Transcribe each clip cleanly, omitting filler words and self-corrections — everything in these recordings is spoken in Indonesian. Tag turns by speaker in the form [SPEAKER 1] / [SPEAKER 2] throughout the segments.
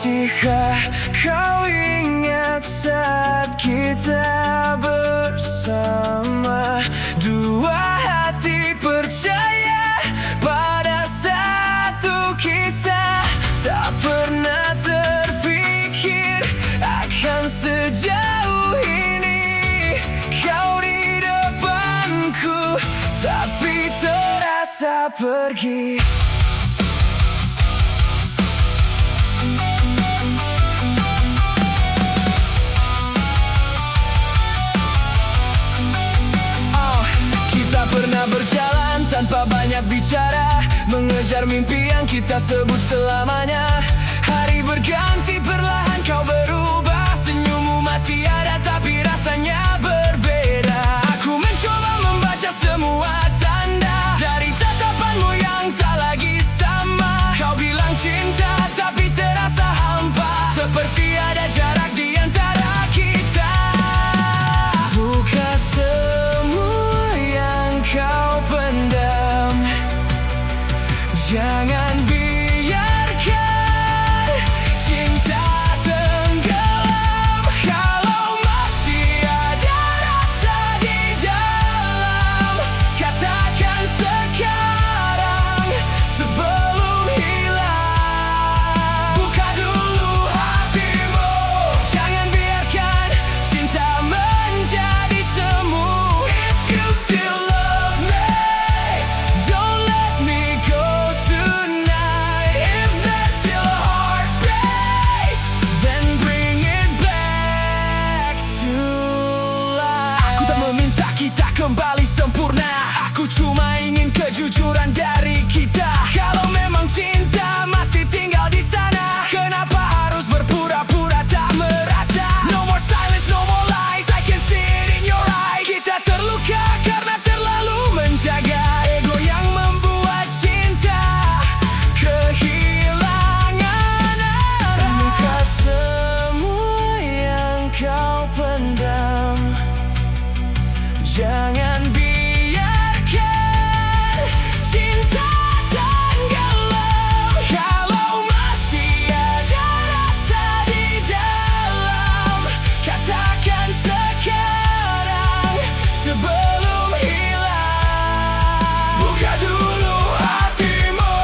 [SPEAKER 1] Masihkah kau ingat saat kita bersama? Dua hati percaya pada satu kisah. Tak pernah terpikir akan sejauh ini kau di depanku, tapi terasa pergi. Pernah berjalan tanpa banyak bicara, mengejar mimpi yang kita sebut selamanya. Hari berganti, perlahan kau berubah. Senyummu masih ada tapi rasanya berbeda. Aku mencoba membaca semua tanda dari tatapanmu yang tak lagi sama. Kau bilang cinta tapi terasa hampa, seperti ada jarak di antara kita. Buka kau pendam, jangan biarkan cinta tenggelam. Kalau masih ada rasa di dalam, katakan sekarang sebelum hilang. Buka dulu hatimu, jangan biarkan cinta menjadi semu. If you still kita kembali sempurna, aku cuma ingin kejujuran dari kita. Kalau memang cinta masih tinggal di sana, kenapa harus berpura-pura tak merasa? No more silence, no more lies, I can see it in your eyes. Kita terluka karena terlalu menjaga ego yang membuat cinta kehilangan arah. Buka semua yang kau pendam, jangan biarkan cinta tenggelam. Kalau masih ada rasa di dalam, katakan sekarang sebelum hilang. Buka dulu hatimu,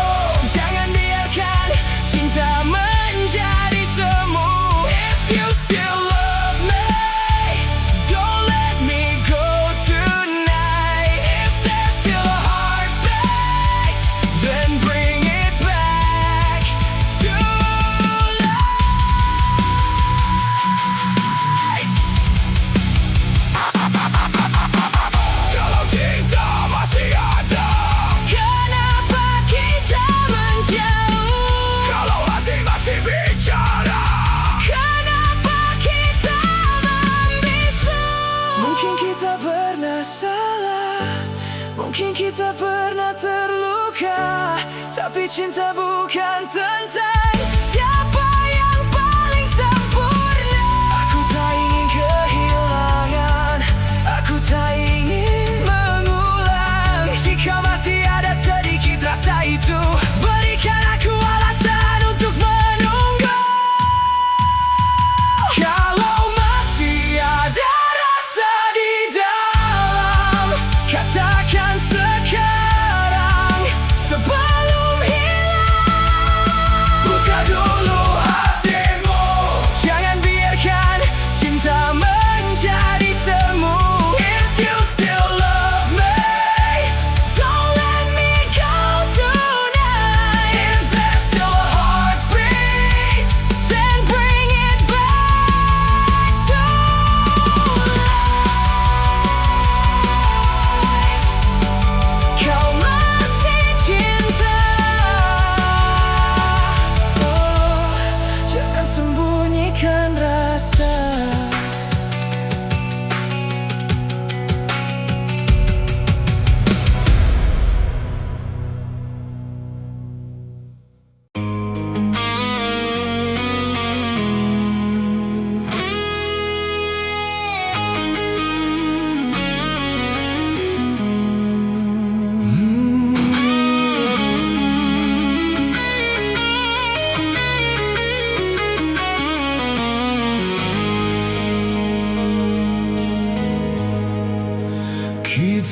[SPEAKER 1] jangan biarkan cinta menjadi semu. If you still love me, don't let me go. Mungkin kita pernah terluka, tapi cinta bukan tentang siapa yang paling sempurna. Aku tak ingin kehilangan, aku tak ingin mengulang. Jika masih ada sedikit rasa itu, berikan aku alasan untuk menunggu. Kalau masih ada rasa di dalam, katakan sekarang sebelum hilang.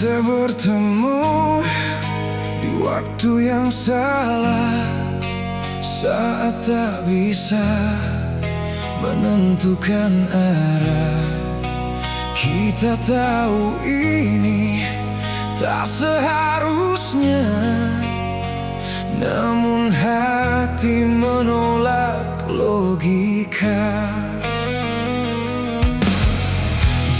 [SPEAKER 1] Kita bertemu di waktu yang salah, saat tak bisa menentukan arah. Kita tahu ini tak seharusnya, namun hati menolak logika.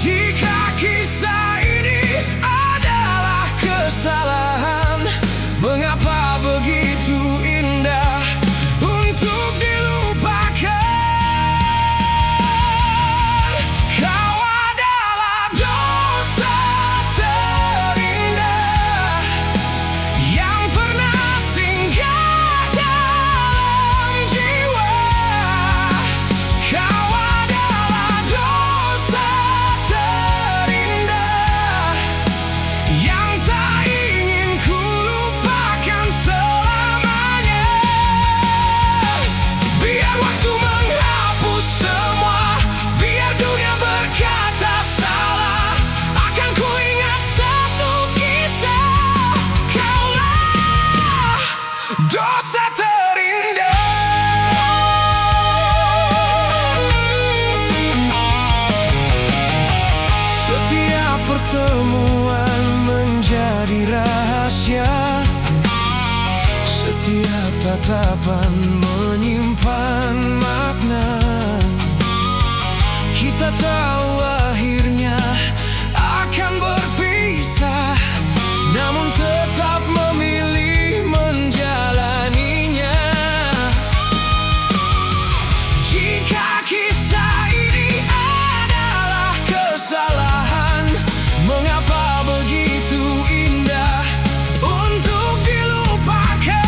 [SPEAKER 1] Jika kisah ini adalah kesalahan, mengapa begitu indah untuk dilupakan? Kau adalah dosa terindah yang pernah singgah dalam jiwa. Kau adalah dosa terindah yang tak ingin ku lupakan selamanya. Biar waktu menghapus semua, biar dunia berkata salah, akan ku ingat satu kisah. Kaulah dosa terindah. Setiap pertemuan menjadi rahasia, setiap tatapan menyimpan makna. Kita tahu akhirnya akan berpisah, namun tetap memilih menjalaninya. Jika kisah ini adalah kesalahan, mengapa begitu indah untuk dilupakan?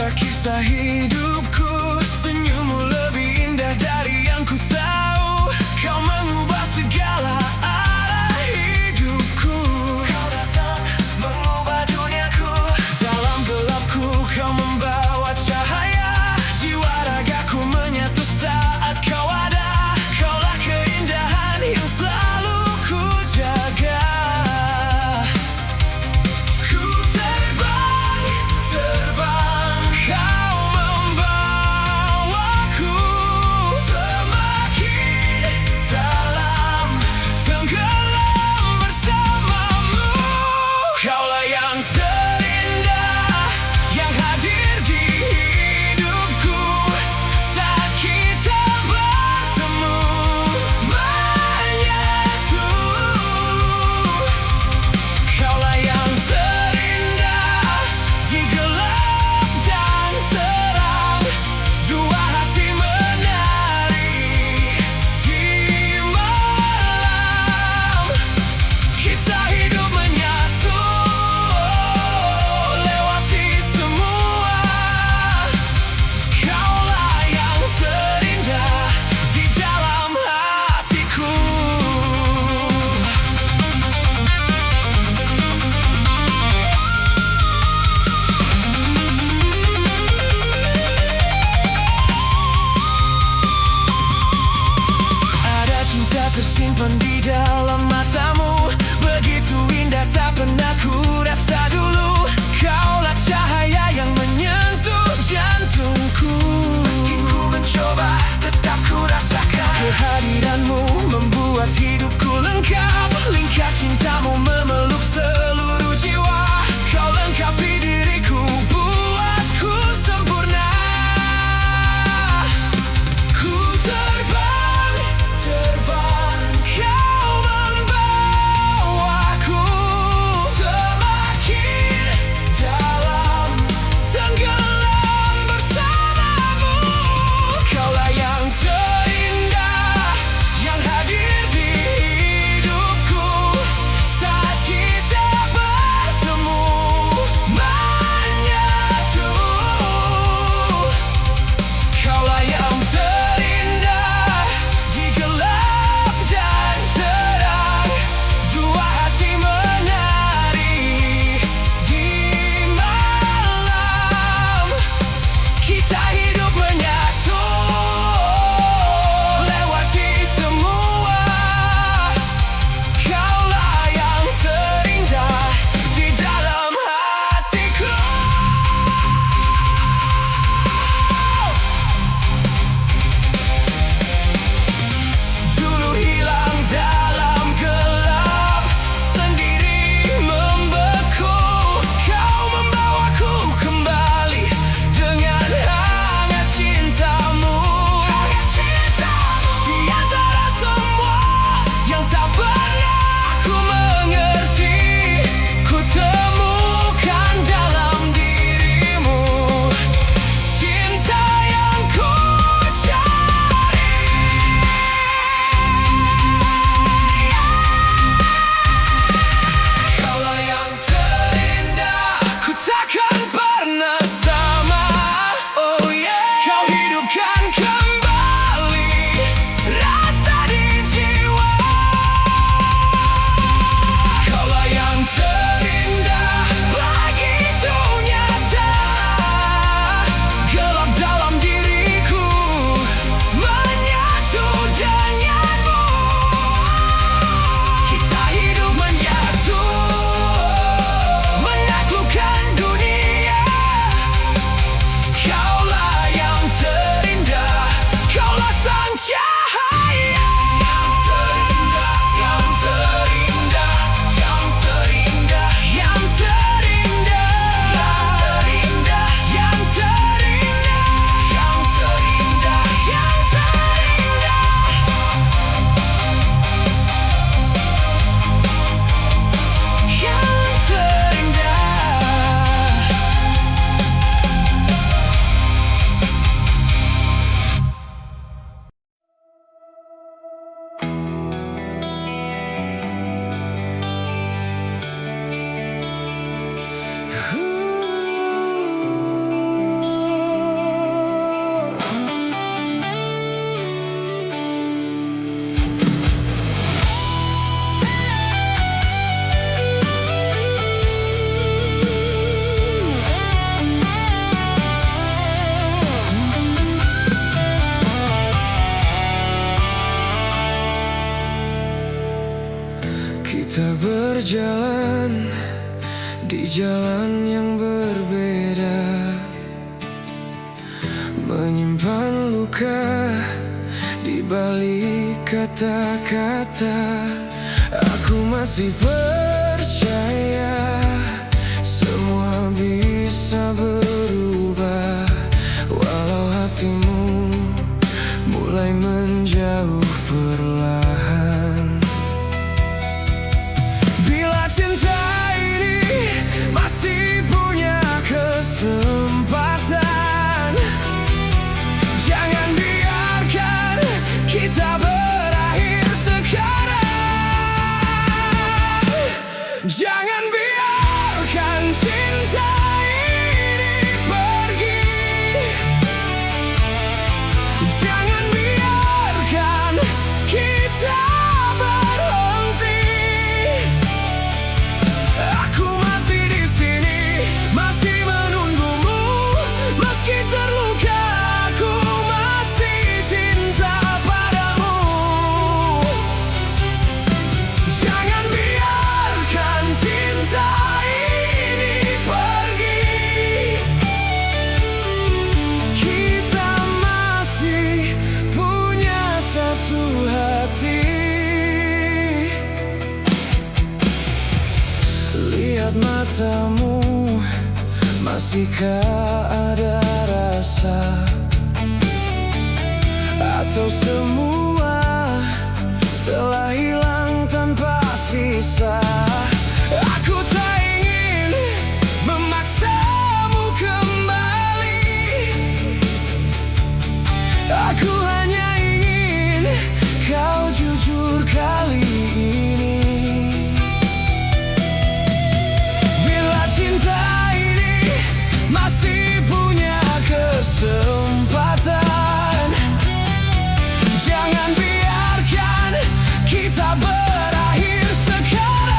[SPEAKER 1] Suara kisah hidupku, senyummu lebih indah dari yang ku tahu. Kau mengubah segala arah hidupku. Kau datang mengubah duniaku. Dalam gelapku kau membawa cahaya. Jiwa ragaku menyatu saat kau ada. Kaulah keindahan yang selalu ku jaga. Kaulah yang terindah yang hadir di hidupku saat kita bertemu menyatu. Kaulah yang terindah di gelap dan terang. Dua hati menari di malam. Kita hidup menyatu. Tersimpan di dalam matamu, begitu indah tak pernah ku rasa dulu. Kaulah cahaya yang menyentuh jantungku. Meski ku mencoba, tetap ku rasakan kehadiranmu membuat hidupku lengkap. Lingkar cintamu memeluk seluruh jiwa. Kau lengkapi diriku, buatku sempurna. Ku terbang, terbang, kau membawaku semakin dalam, tenggelam bersamamu. Kaulah yang terindah yang hadir di jalan yang berbeda, menyimpan luka di balik kata-kata. Aku masih percaya semua bisa berubah, walau hatimu mulai menjauh perlahan. Bila cinta ini masih punya kesempatan, jangan biarkan kita berakhir sekarang. Jangan biarkan cinta ini pergi. Jangan biarkan kita berhenti. Aku masih di sini, masih menunggumu. Meski terluka, aku masih cinta padamu. Jangan biarkan cinta ini pergi. Kita masih punya satu hati. Lihat matamu, masihkah ada rasa? Atau semua telah hilang tanpa sisa? Aku tak ingin memaksamu kembali. Aku hanya ingin kau jujur kali ini. Bila cinta ini masih punya kesempatan, jangan biarkan kita berakhir sekarang.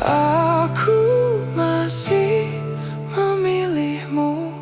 [SPEAKER 1] Aku masih memilihmu.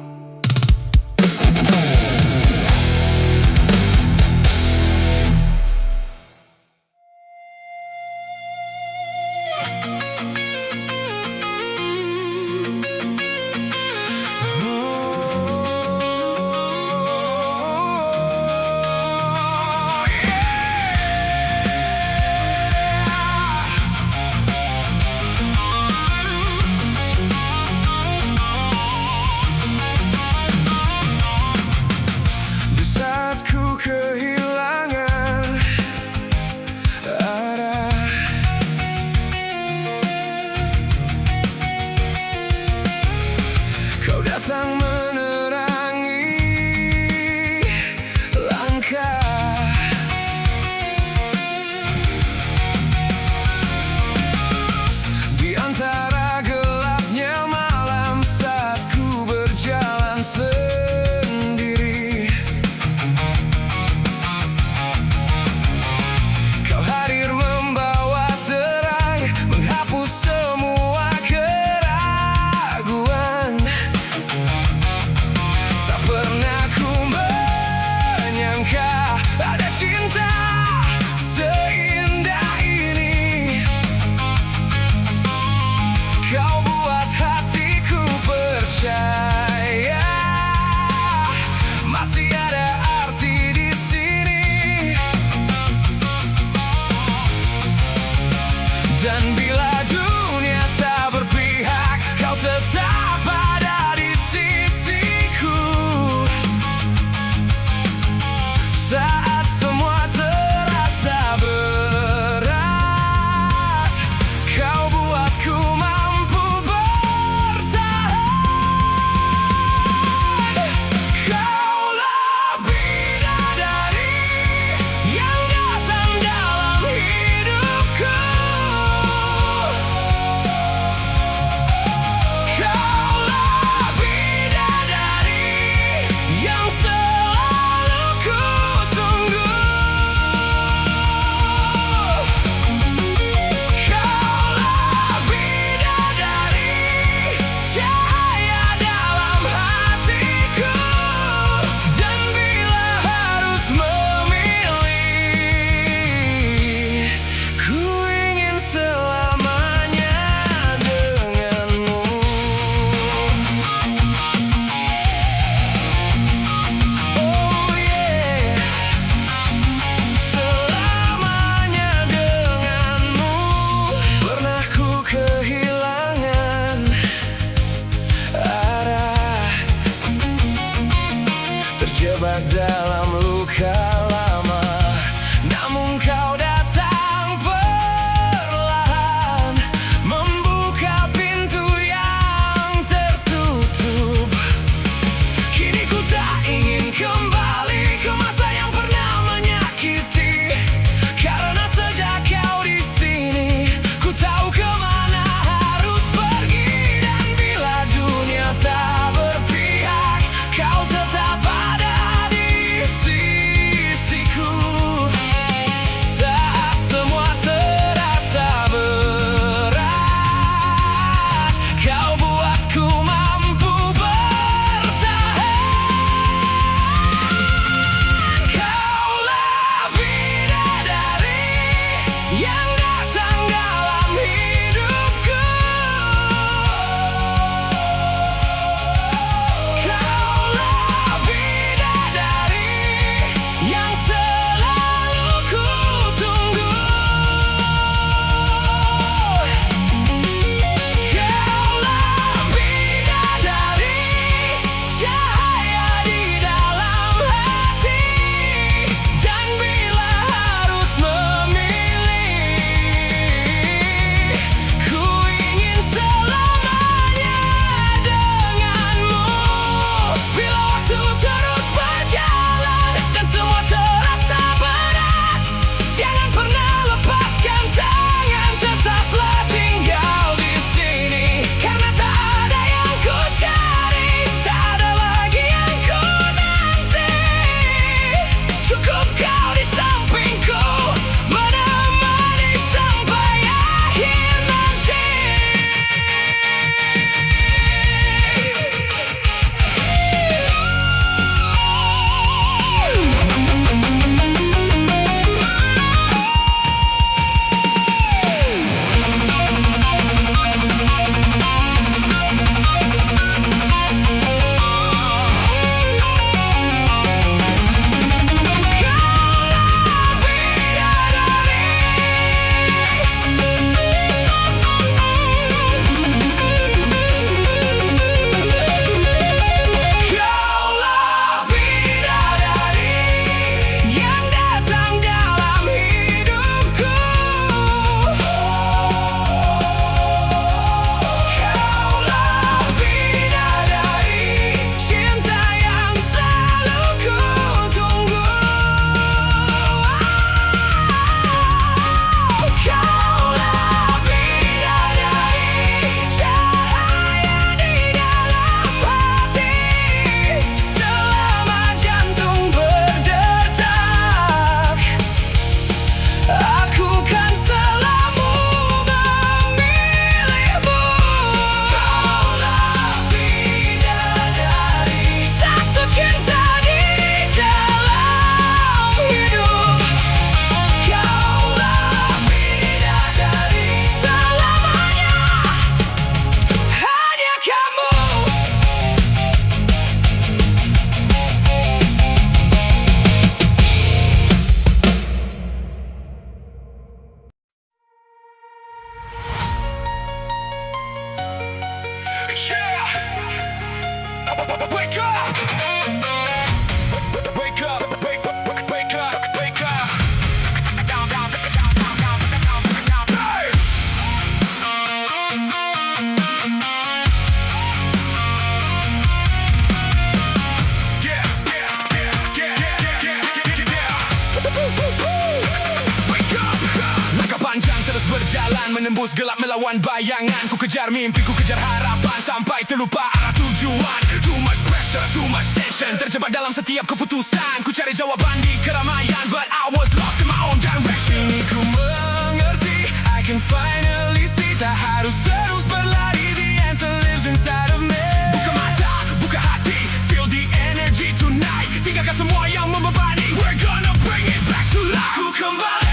[SPEAKER 1] kampus gelap melawan bayangan. Ku kejar mimpi, ku kejar harapan, sampai terlupa arah tujuan. Too much pressure, too much tension, terjebak dalam setiap keputusan. Ku cari jawaban di keramaian, but I was lost in my own direction. Kini ku mengerti, I can finally see, tak harus terus berlari, the answer lives inside of me. Buka mata, buka hati, feel the energy tonight. Tinggalkan semua yang membebani, we're gonna bring it back to life. Ku kembali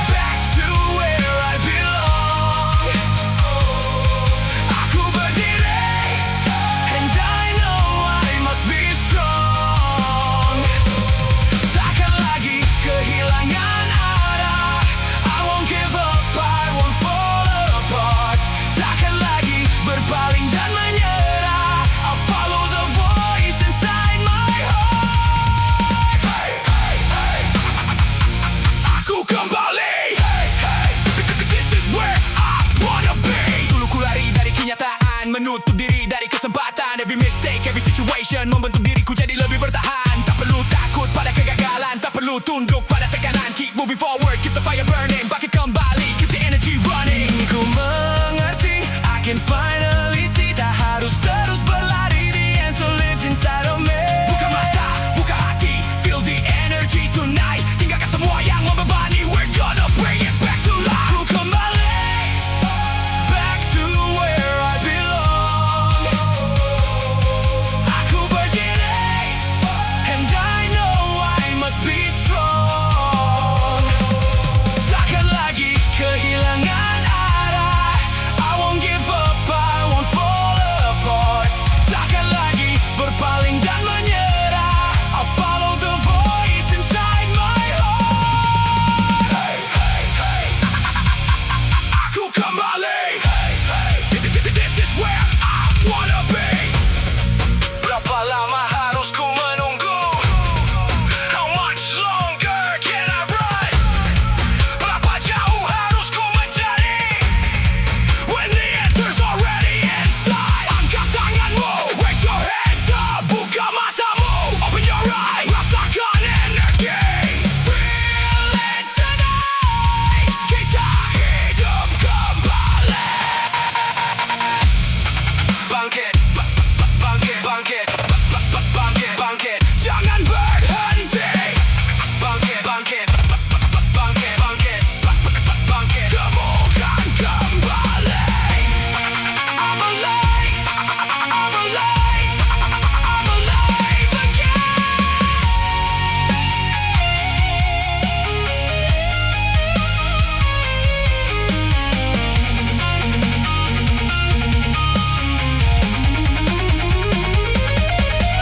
[SPEAKER 1] back to where I belong. Aku berdiri, and I know I must be strong. Takkan lagi kehilangan arah, I won't give up, I won't fall apart. Takkan lagi berpaling dan menyerah, I'll follow the voice inside my heart. Hey, hey, hey. Aku kembali. Hey, hey. This is where I wanna be. Dulu ku lari dari kenyataan, menutup diri dari kesempatan. Every mistake, every situation membentuk diriku jadi lebih bertahan. Tak perlu takut pada kegagalan, tak perlu tunduk pada tekanan. Keep moving forward, keep the fire burning, bangkit kembali, keep the energy running. Ku mengerti, I can finally see, tak harus terus berlari, the answer lives inside of me. Buka mata, buka hati, feel the energy tonight. Tinggalkan semua yang membebani, we're gonna bring it back to life. Ku kembali back to where I belong. Aku berdiri, and I know I must be strong. Takkan lagi kehilangan arah, I won't give up, I won't fall apart. Takkan lagi berpaling dan menyerah, I'll follow the voice inside my heart. Hey, hey, hey. Aku kembali. Hey, hey. This is where I wanna be. Berapa lama harus ku menunggu? How much longer can I run? Berapa jauh harus ku mencari? When the answer's already inside. Angkat tanganmu, raise your hands up, buka matamu, open your eyes, rasakan energi. Feel it tonight, kita hidup kembali. Bangkit, bangkit, bangkit, bangkit, bangkit, jangan berhenti. Bangkit, bangkit, bangkit, bangkit, bangkit, temukan kembali. I'm alive, I'm alive, I'm alive again.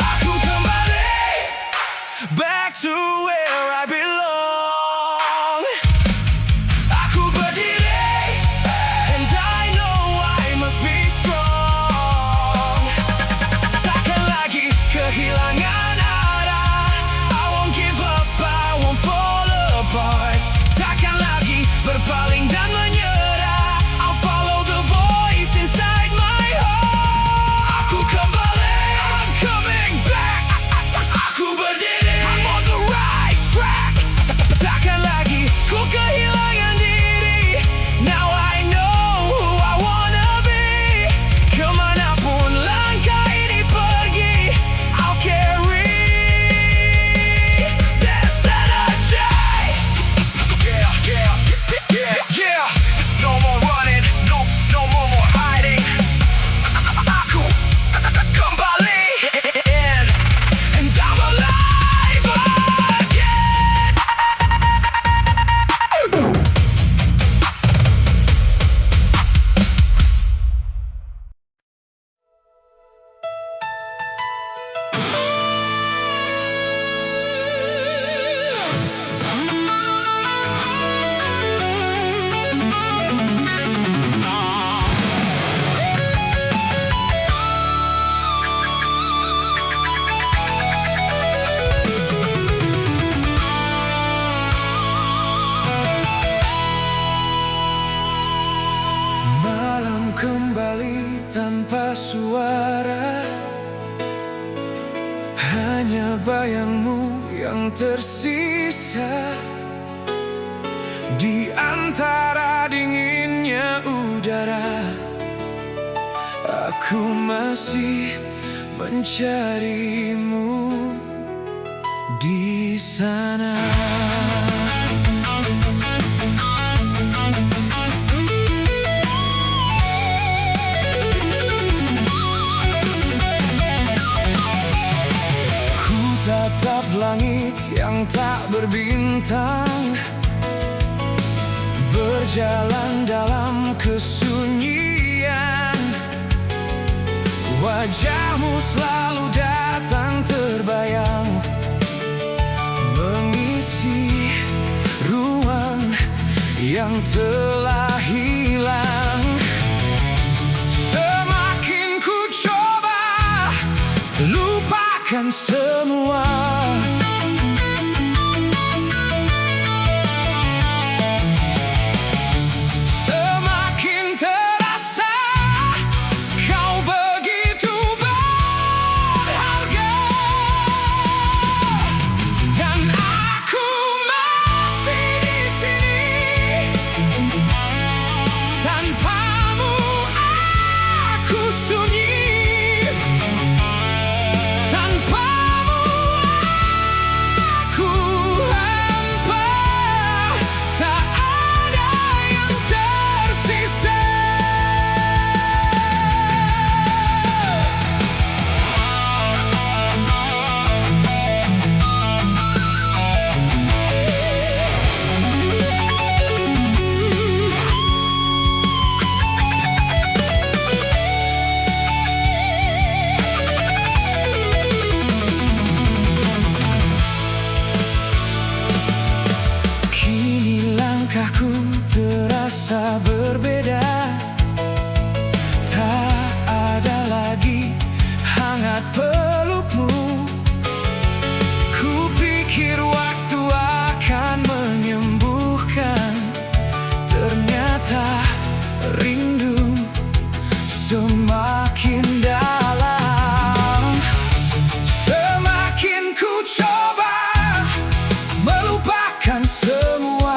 [SPEAKER 1] Aku kembali back to where I belong. Aku berdiri, and I know I must be strong. Takkan lagi kehilangan arah, I won't give up, I won't fall apart. Takkan lagi berpaling dan menyerah, I'll follow the voice inside my heart. Aku kembali, I'm coming back. Aku berdiri, I'm on the right track. Takkan lagi ku kehilangan diri, now I know who I wanna be. Kemanapun langkah ini pergi, I'll carry this energy. Yeah, yeah, yeah, yeah. No more running, no more hiding. Aku kembali, and I'm alive again. Malam kembali tanpa suara, hanya bayangmu yang tersisa di antara dingin bicara, aku masih mencarimu di sana. Ku tatap langit yang tak berbintang, berjalan dalam kesunyian. Wajahmu selalu datang terbayang, mengisi ruang yang telah hilang. Semakin ku coba lupakan semua, langkahku terasa berbeda. Tak ada lagi hangat pelukmu. Ku pikir waktu akan menyembuhkan, ternyata rindu semakin dalam. Semakin ku coba melupakan semua,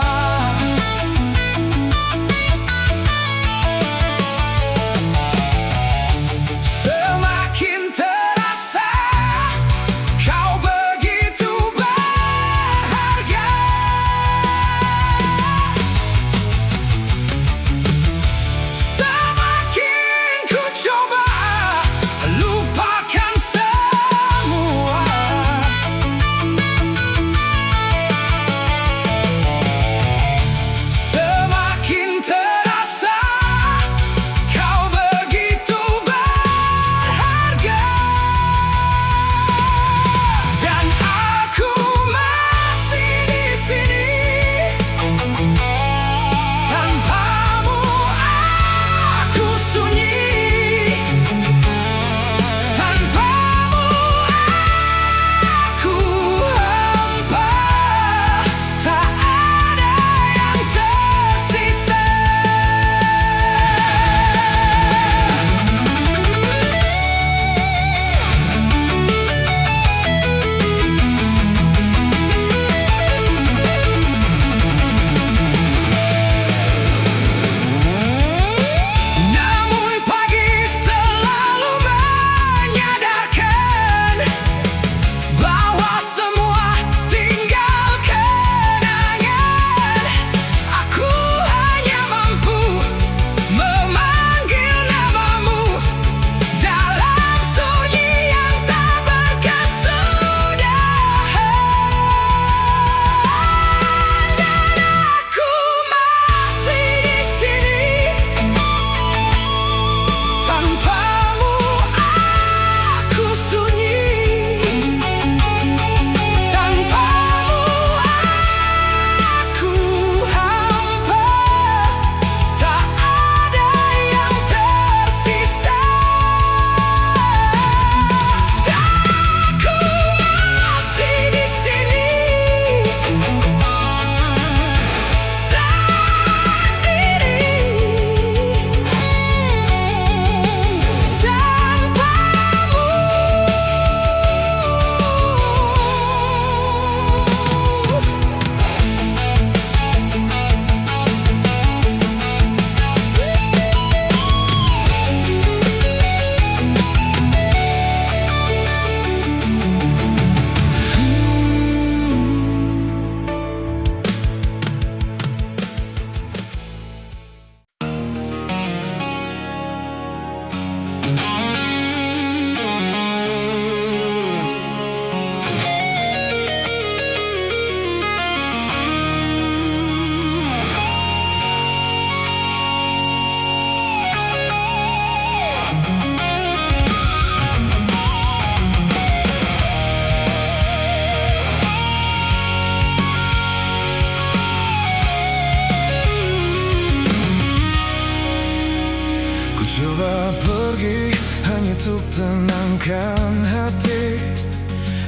[SPEAKER 1] tenangkan hati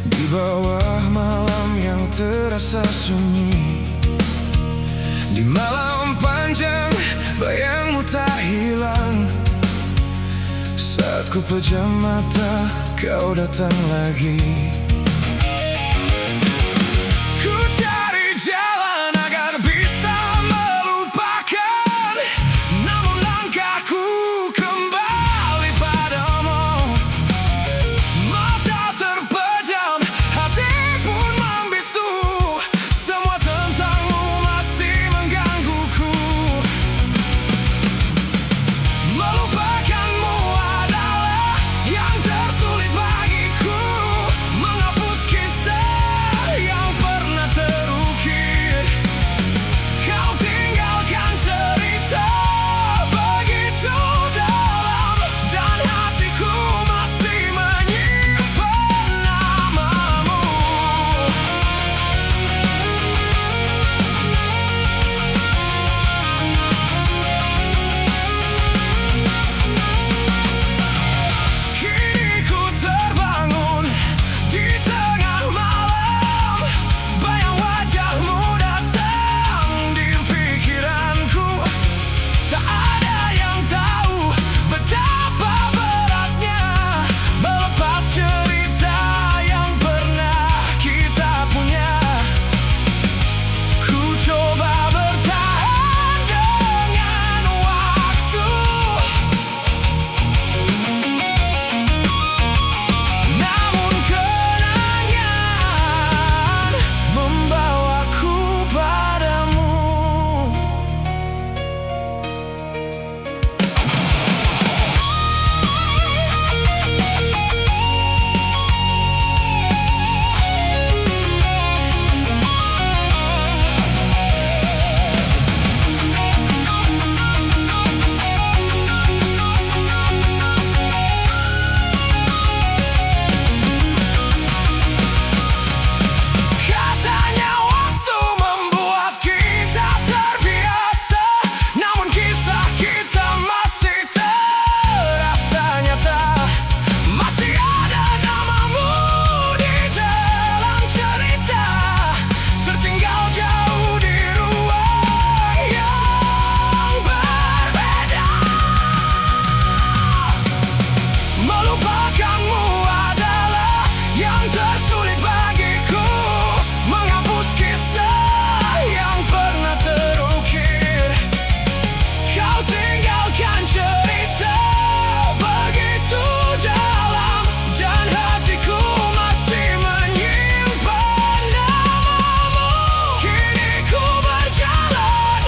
[SPEAKER 1] di bawah malam yang terasa sunyi. Di malam panjang bayangmu tak hilang. Saat ku pejam mata kau datang lagi. Ku cari jalan agar bisa melupakan, namun langkahku kembali padamu. Mata terpejam, hati pun membisu. Semua tentangmu masih menggangguku. Melupakanmu adalah yang tersulit bagiku. Menghapus kisah yang pernah terukir. Kau tinggalkan cerita begitu dalam, dan hatiku masih menyimpan namamu. Kini ku terbangun di tengah malam. Bayang wajahmu datang di pikiranku. Tak ada yang tahu betapa beratnya melepas cerita yang pernah kita punya. Ku coba bertahan dengan waktu, namun kenangan membawaku padamu. Katanya waktu membuat kita terbiasa, namun kisah kita masih terasa nyata. Masih ada namamu di dalam cerita, tertinggal jauh di ruang yang berbeda. Melupakanmu adalah yang tersulit bagiku. Menghapus kisah yang pernah terukir. Kau tinggalkan cerita begitu dalam, dan hatiku masih menyimpan namamu. Kini ku berjalan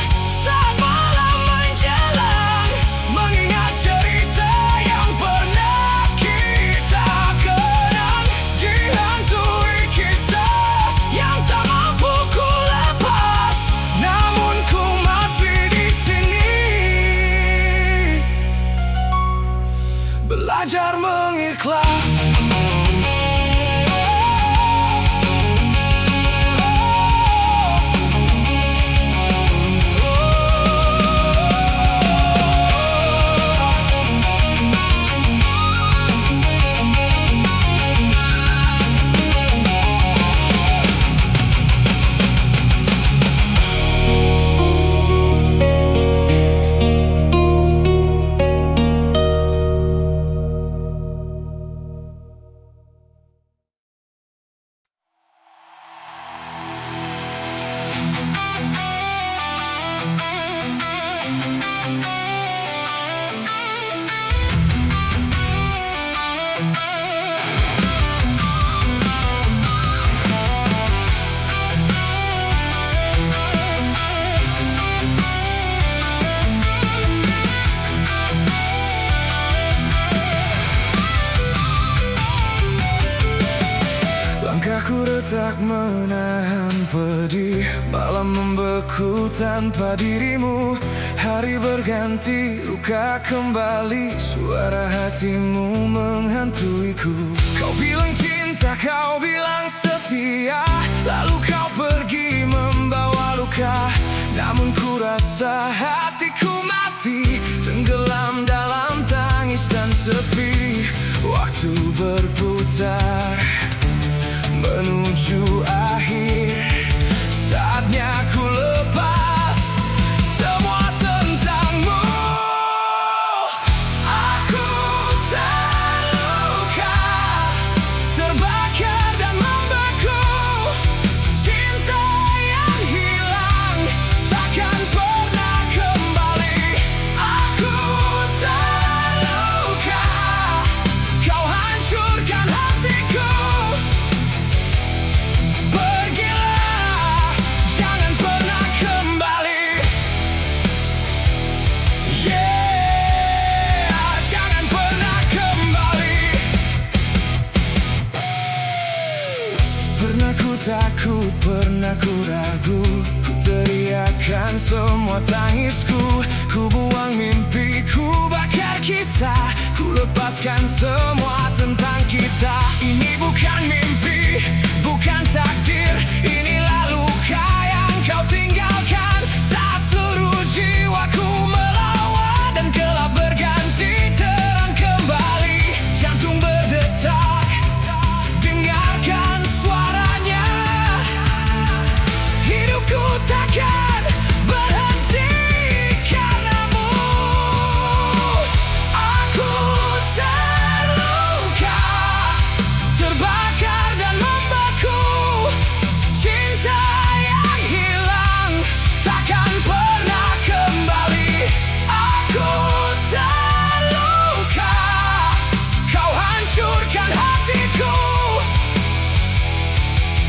[SPEAKER 1] saat malam menjelang, mengingat cerita yang pernah kita kenang. Dihantui kisah yang tak mampu ku lepas, namun ku masih di sini, belajar mengikhlas. Langkahku retak menahan pedih. Malam membeku tanpa dirimu. Hari berganti, luka kembali. Suara hatimu menghantuiku. Kau bilang cinta, kau bilang setia, lalu kau pergi membawa luka. Namun ku rasa hatiku mati, tenggelam dalam tangis dan sepi. Waktu berputar menuju akhir. Saatnya ku lepas semua tentangmu. Aku terluka, terbakar dan membeku. Cinta yang hilang takkan pernah kembali. Aku terluka, kau hancurkan hatiku. Pergilah, jangan pernah kembali. Yeah, jangan pernah kembali. Pernah ku takut, pernah ku ragu, ku teriakkan semua tangisku. Ku buang mimpi, ku bakar kisah, ku lepaskan semua tentang kita. Ini bukan mimpi, bukan takdir, inilah luka yang kau tinggalkan. Saat seluruh jiwaku melawan dan gelap berganti terang kembali. Jantung berdetak, dengarkan suaranya. Hidupku takkan berhenti karenamu. Aku terluka, terbakar dan membeku. Cinta yang hilang takkan pernah kembali. Aku terluka, kau hancurkan hatiku.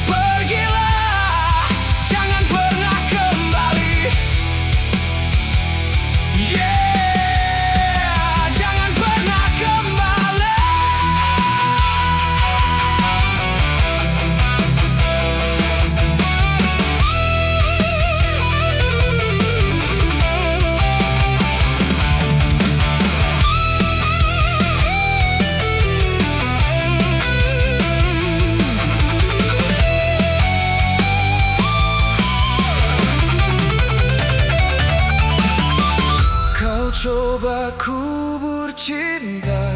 [SPEAKER 1] Pergilah, jangan pernah kembali. Yeah, jangan pernah kembali. Kau coba kubur cinta,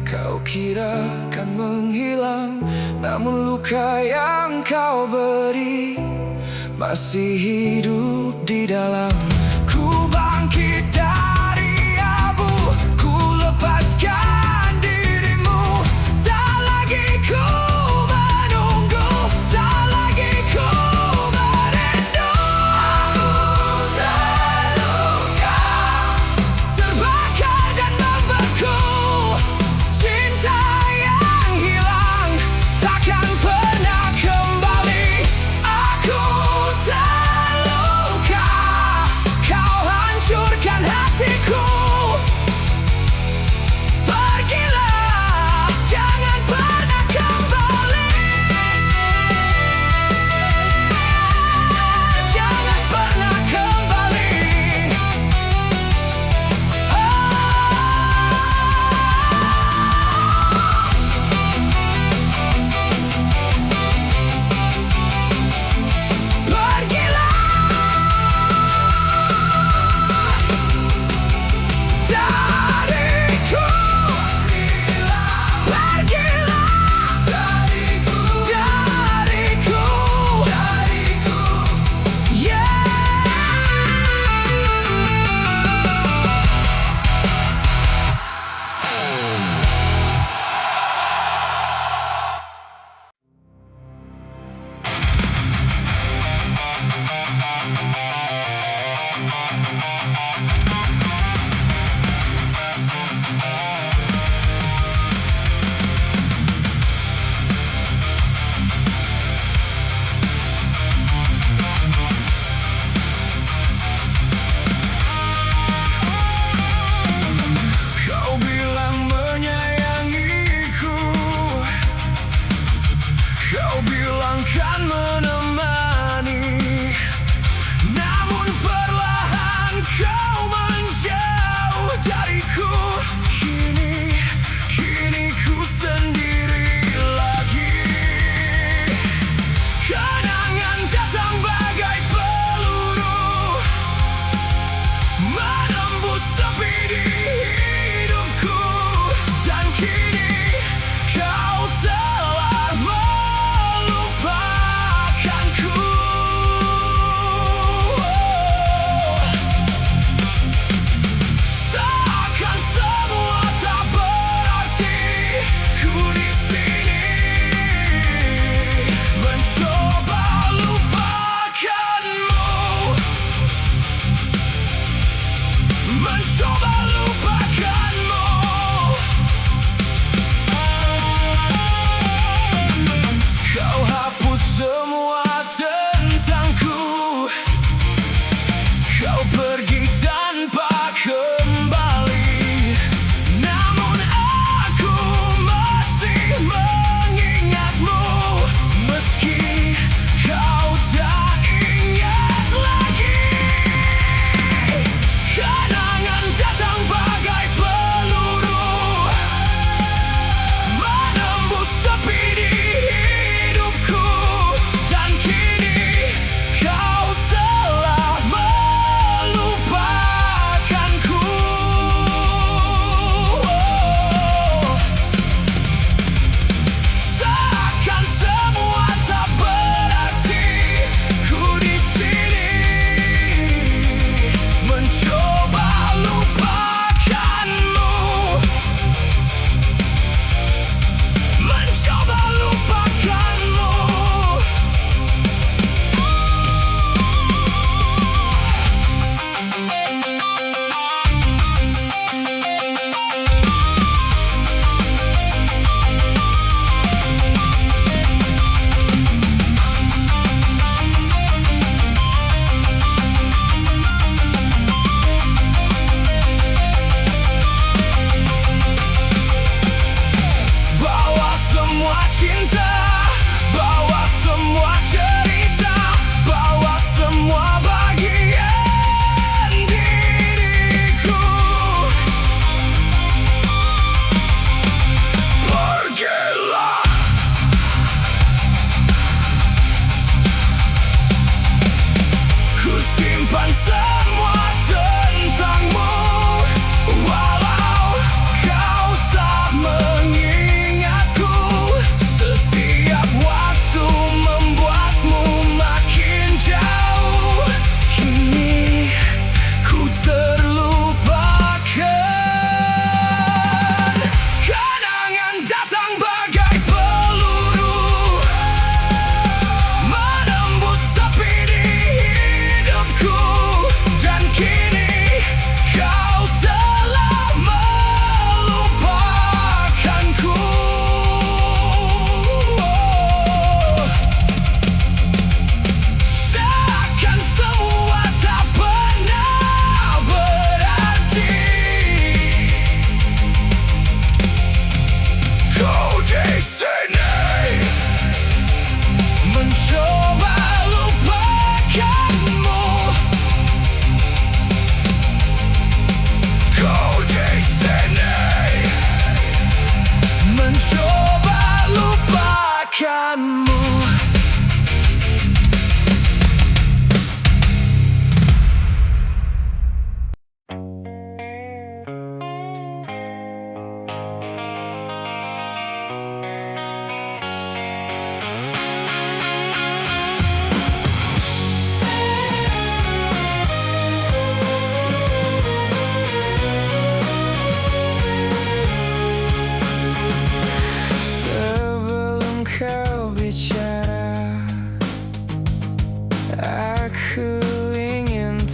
[SPEAKER 1] kau kira kan menghilang, namun luka yang kau beri masih hidup di dalam. Ku bangkit dari abu, ku lepaskan dirimu. Tak lagi ku menunggu, tak lagi ku merindu. Aku terluka, terbakar dan membeku. Cinta yang hilang takkan pernah kembali. Aku terluka,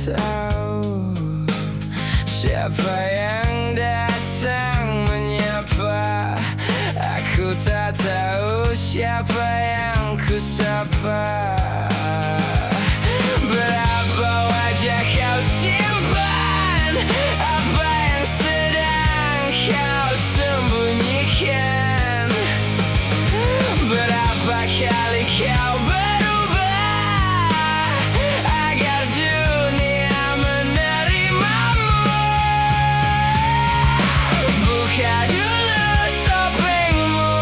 [SPEAKER 1] tahu siapa yang datang menyapa. Aku tak tahu siapa yang ku sapa. Berapa wajah kau simpan, apa yang sedang kau sembunyikan. Berapa kali kau berubah agar dunia menerimamu. Buka dulu topengmu,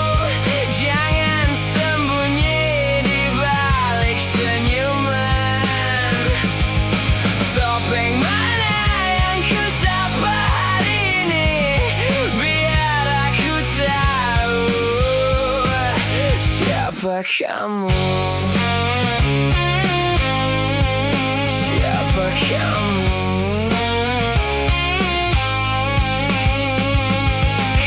[SPEAKER 1] jangan sembunyi di balik senyuman. Topeng mana yang ku sapa hari ini, biar aku tahu siapa kamu. Siapa kamu?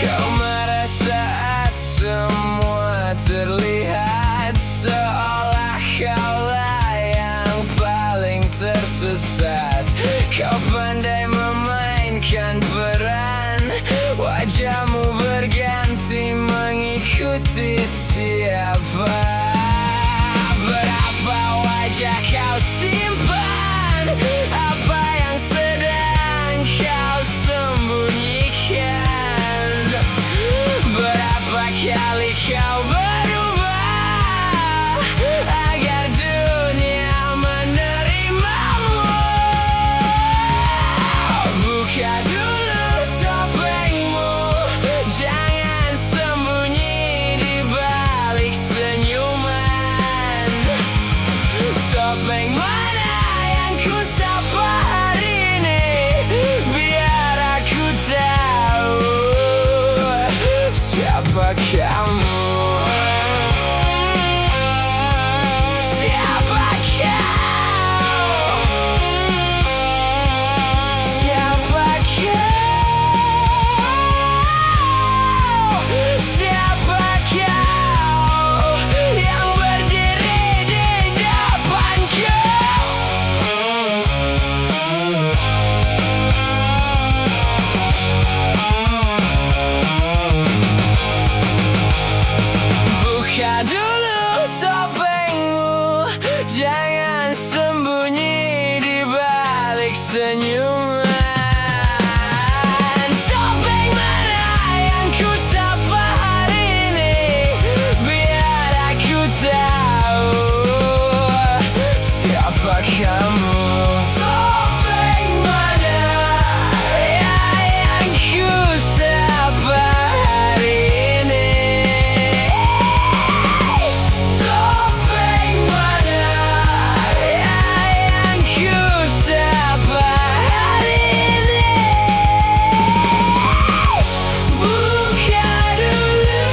[SPEAKER 1] Kau marah saat semua terlihat seolah kaulah yang paling tersesat. Kau pandai memainkan peran, wajahmu berganti mengikuti siapa. Berapa wajah kau simpan, apa yang sedang kau sembunyikan. Berapa kali kau berubah agar dunia menerimamu. Buka dulu topengmu, jangan sembunyi di balik senyuman. Topeng mana yang ku sapa hari ini, biar aku tahu siapa kamu. Siapa kau? Siapa kau? Siapa kau yang berdiri di depanku? Buka dulu topengmu, jangan sembunyi di balik senyuman. Topeng mana yang ku sapa hari ini, biar aku tahu siapa kamu. Topeng mana yang ku sapa hari ini. Topeng mana yang ku sapa hari ini. Buka dulu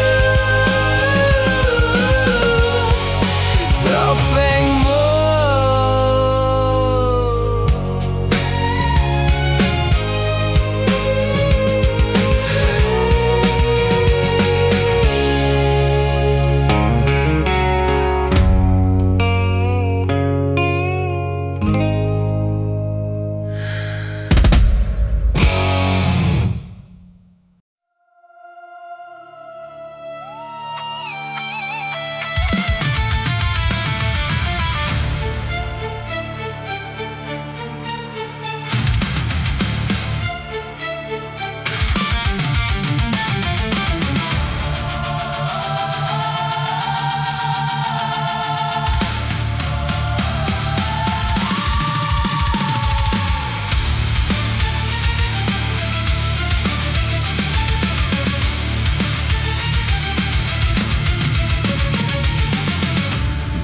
[SPEAKER 1] topengmu.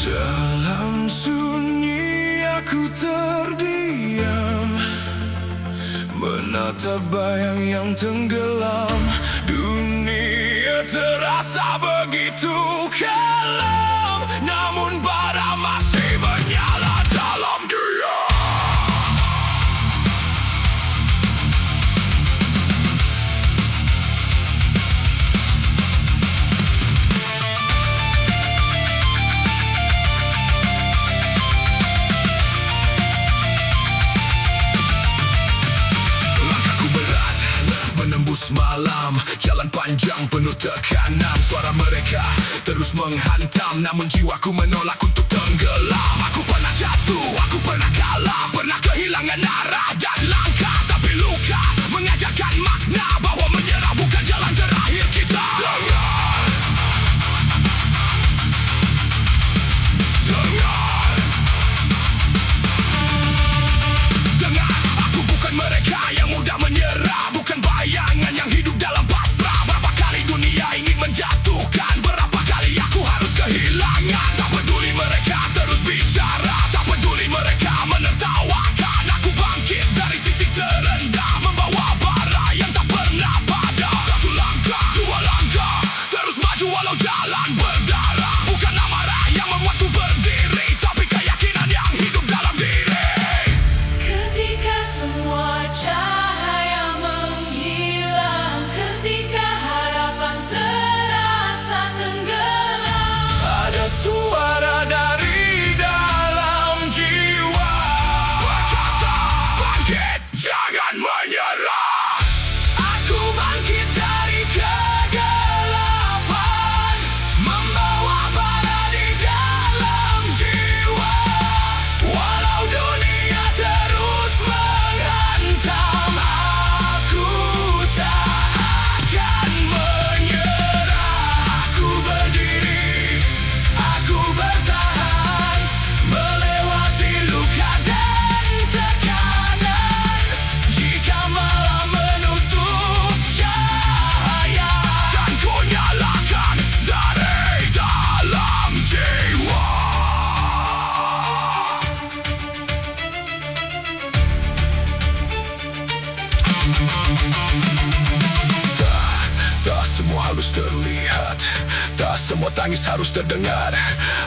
[SPEAKER 1] Dalam sunyi aku terdiam, menatap bayang yang tenggelam. Dunia terasa begitu kelam, namun bara masih menyala dalam dia. malam, jalan panjang penuh tekanan. Suara mereka terus menghantam, namun jiwaku menolak untuk tenggelam. Aku pernah jatuh, aku pernah kalah, pernah kehilangan arah dan langkah. Tapi luka mengajarkan makna bahwa menyerah bukan jalan terakhir kita. Dengar, aku bukan mereka yang mudah menyerah, bukan bayangan yang hidup dalam pasrah. Berapa kali dunia ingin menjatuhkan, berapa kali aku harus kehilangan. Tak peduli mereka terus bicara, tak peduli mereka menertawakan. Aku bangkit dari titik terendah, membawa bara yang tak pernah padam. Satu langkah, dua langkah, terus maju walau jalan berdarah. Bukan amarah yang membuatku berdiri, tapi keyakinan yang hidup dalam diri.
[SPEAKER 2] Ketika semua cahaya menghilang, ketika harapan terasa tenggelam,
[SPEAKER 1] Ada suara dari dalam jiwa berkata, bangkit, jangan menyerah. Aku bangkit dari kegelapan, membawa bara di dalam jiwa. Walau dunia terus menghantam, aku tak akan menyerah. Aku berdiri, aku bertahan, melewati luka dan tekanan. Jika malam menutup cahaya, kan ku nyalakan dari dalam jiwa. Tak semua halus terlihat, tak semua tangis harus terdengar.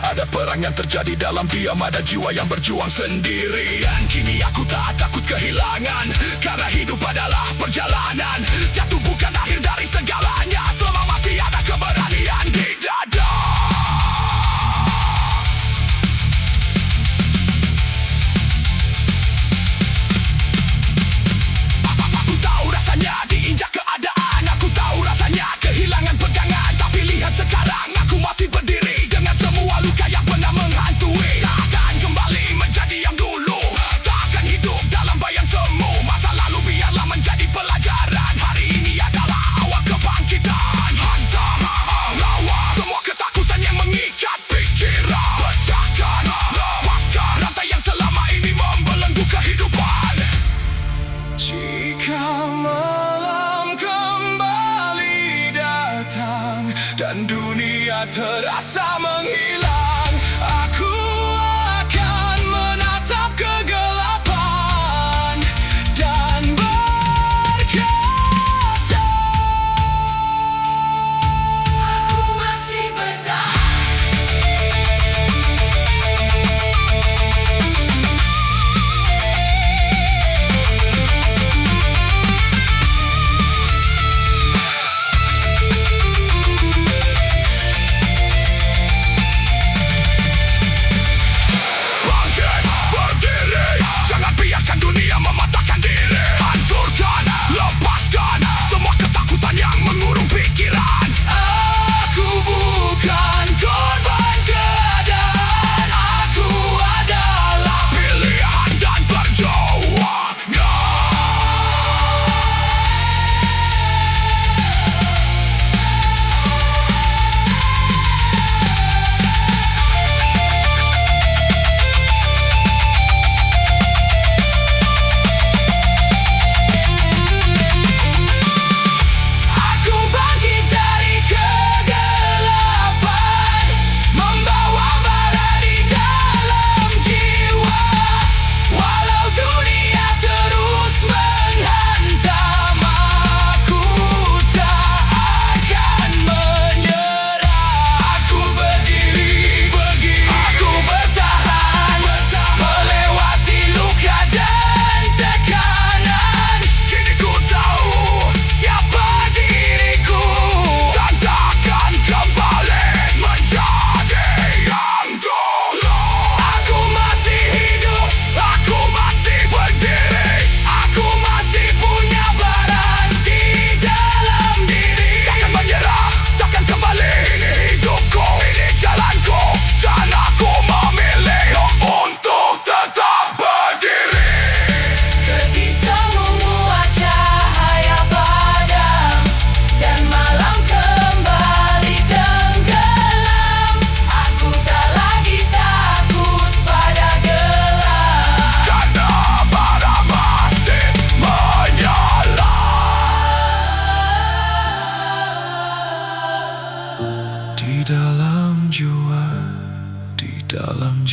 [SPEAKER 1] Ada perang yang terjadi dalam diam, ada jiwa yang berjuang sendirian. Kini aku tak takut kehilangan, karena hidup adalah perjalanan. Jatuh bukan akhir dari segalanya, selama masih ada keberanian di dada. Aku tahu rasanya diinjak keadaan, aku tahu rasanya kehilangan pegangan. Tapi lihat sekarang, aku masih berdiri dengan semua luka yang pernah menghantui. Tak akan kembali menjadi yang dulu, tak akan hidup dalam bayang semu. Masa lalu biarlah menjadi pelajaran, hari ini adalah awal kebangkitan. Hantam, lawan semua ketakutan yang mengikat pikiran. Pecahkan, lepaskan rantai yang selama ini membelenggu kehidupan. Jika malam kembali datang dan dunia terasa menghilang, aku akan menatap kegelapan dan berkata,
[SPEAKER 2] aku masih bertahan.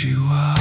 [SPEAKER 1] jiwa.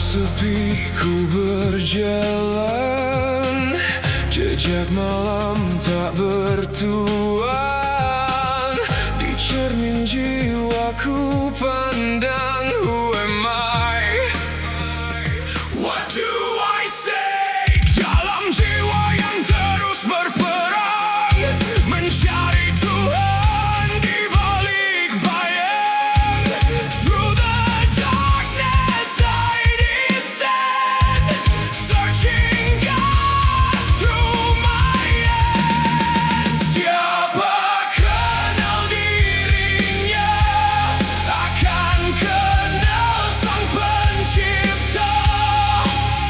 [SPEAKER 1] Sepi ku berjalan, jejak malam tak bertuan. Di cermin jiwaku pandang, who am I? What do I say? Dalam jiwa yang terus berperang, mencari Tuhan di balik bayang. Through the darkness I descend, searching God through my hands. Siapa kenal dirinya akan kenal Sang Pencipta.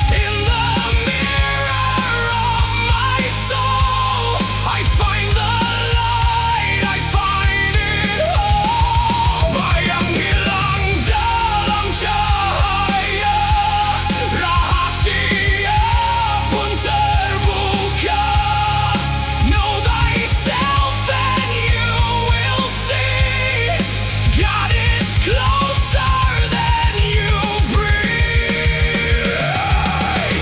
[SPEAKER 1] In the mirror of my soul, I find the light, I find it all. Bayang hilang dalam cahaya, rahasia pun terbuka. Know thyself and you will see, God is closer than you breathe.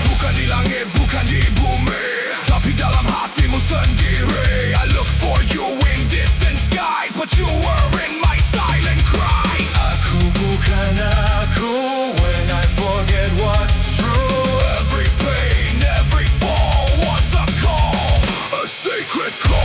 [SPEAKER 1] Bukan di langit, bukan di bumi, tapi dalam hatimu sendiri. I look for you in distant skies, but you were in my silent cries. Aku bukan aku when I forget what's true. Every pain, every fall was a call, a sacred call.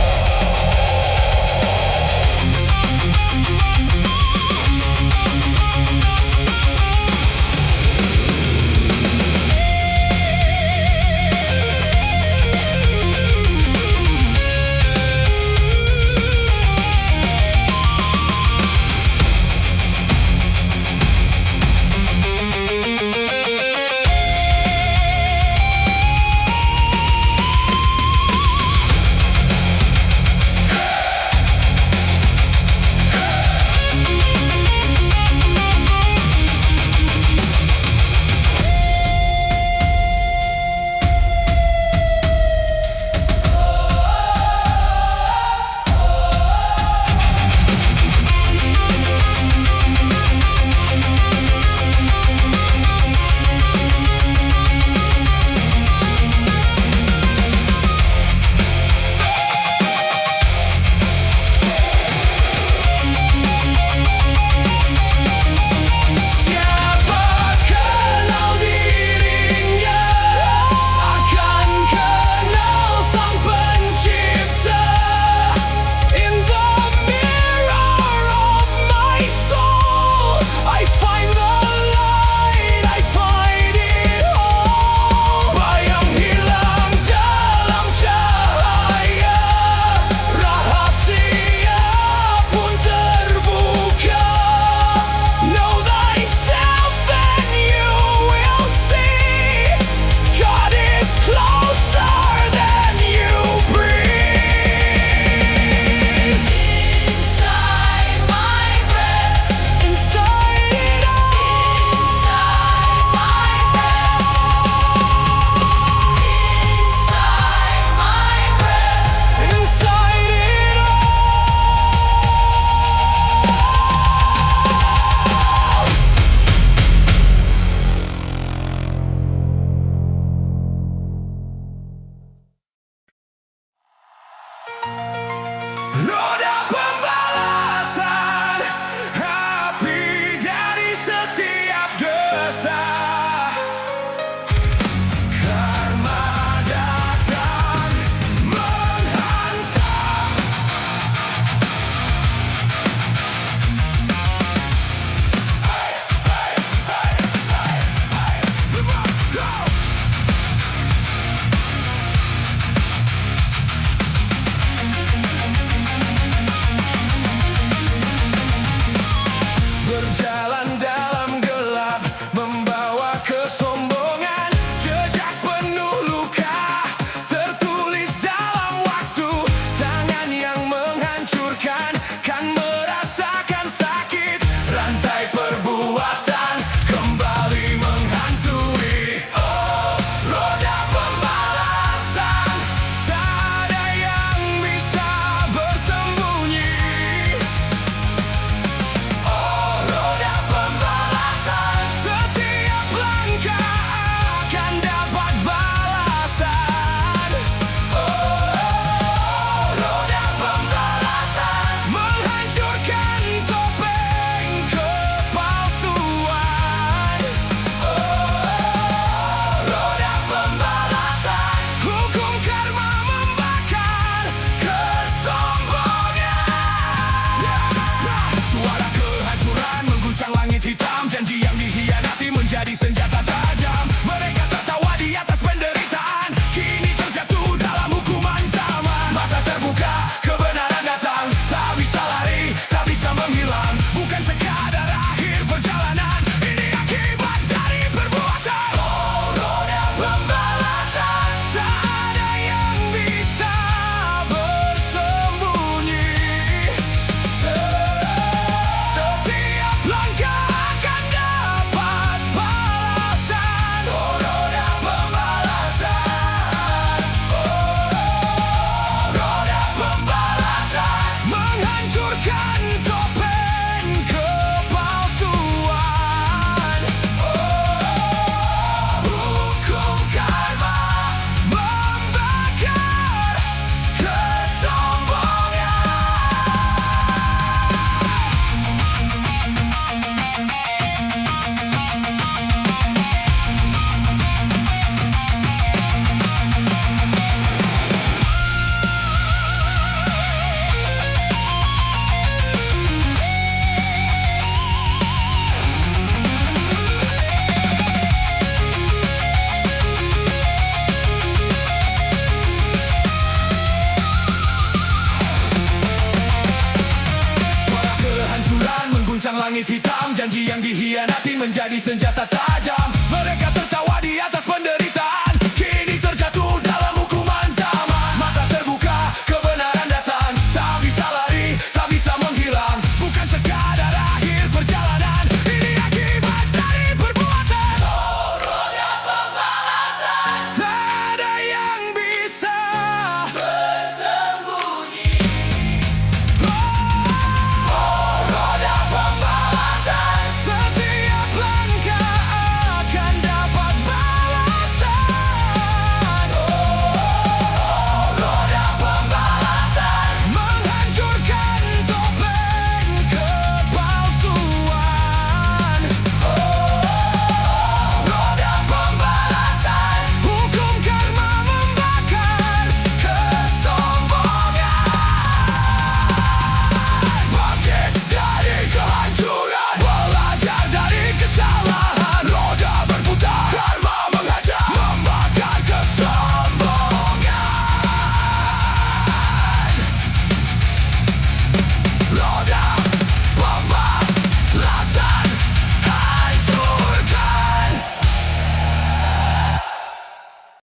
[SPEAKER 1] hitam, janji yang dikhianati menjadi senjata tajam. Mereka tertawa di atas penderitaan, kini terjatuh dalam hukuman zaman. Mata terbuka, kebenaran datang, tak bisa lari, tak bisa menghilang. Bukan sekadar akhir perjalanan, ini akibat dari perbuatan. Oh, roda pembalasan, tak ada yang bisa bersembunyi. Setiap langkah akan dapat balasan. Oh, roda pembalasan. Oh, roda pembalasan, menghancurkan topeng kepalsuan. Hukum karma membakar kesombongan. Suara kehancuran mengguncang langit hitam, janji yang dikhianati menjadi senjata tajam.